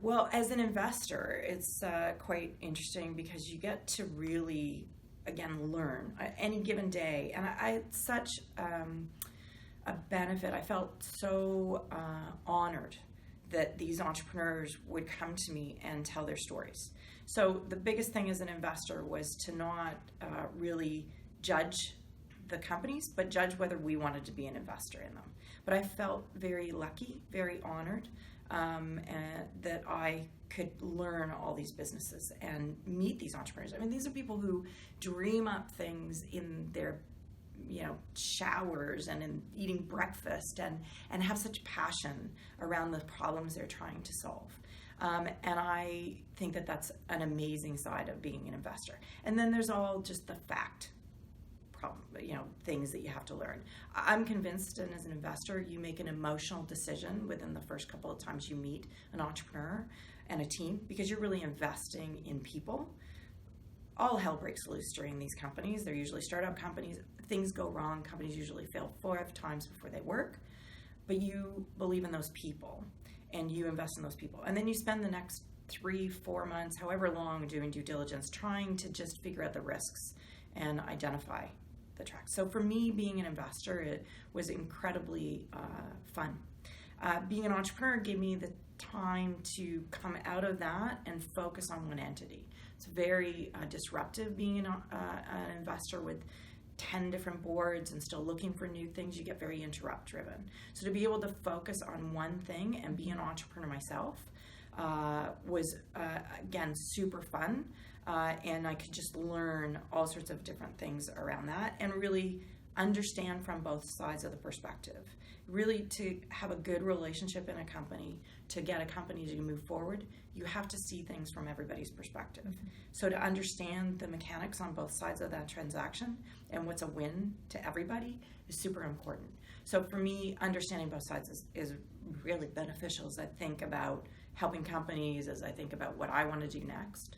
Well, as an investor, it's quite interesting because you get to really, again, learn any given day. And I had such a benefit. I felt so honored that these entrepreneurs would come to me and tell their stories. So the biggest thing as an investor was to not really judge the companies, but judge whether we wanted to be an investor in them. But I felt very lucky, very honored and that I could learn all these businesses and meet these entrepreneurs. I mean, these are people who dream up things in their showers and in eating breakfast and have such passion around the problems they're trying to solve. And I think that that's an amazing side of being an investor. And then there's all just the fact things that you have to learn. I'm convinced, and as an investor, you make an emotional decision within the first couple of times you meet an entrepreneur and a team, because you're really investing in people. All hell breaks loose during these companies. They're usually startup companies. Things go wrong. Companies usually fail 4 times before they work. But you believe in those people, and you invest in those people. And then you spend the next 3-4 months, however long, doing due diligence, trying to just figure out the risks and identify the tracks. So for me, being an investor, it was incredibly fun. Being an entrepreneur gave me the time to come out of that and focus on one entity. It's very disruptive being an investor with 10 different boards and still looking for new things. You get very interrupt driven. So to be able to focus on one thing and be an entrepreneur myself was, again, super fun. And I could just learn all sorts of different things around that and really understand from both sides of the perspective. Really, to have a good relationship in a company, to get a company to move forward, you have to see things from everybody's perspective. Mm-hmm. So to understand the mechanics on both sides of that transaction and what's a win to everybody is super important. So for me, understanding both sides is really beneficial as I think about helping companies, as I think about what I want to do next.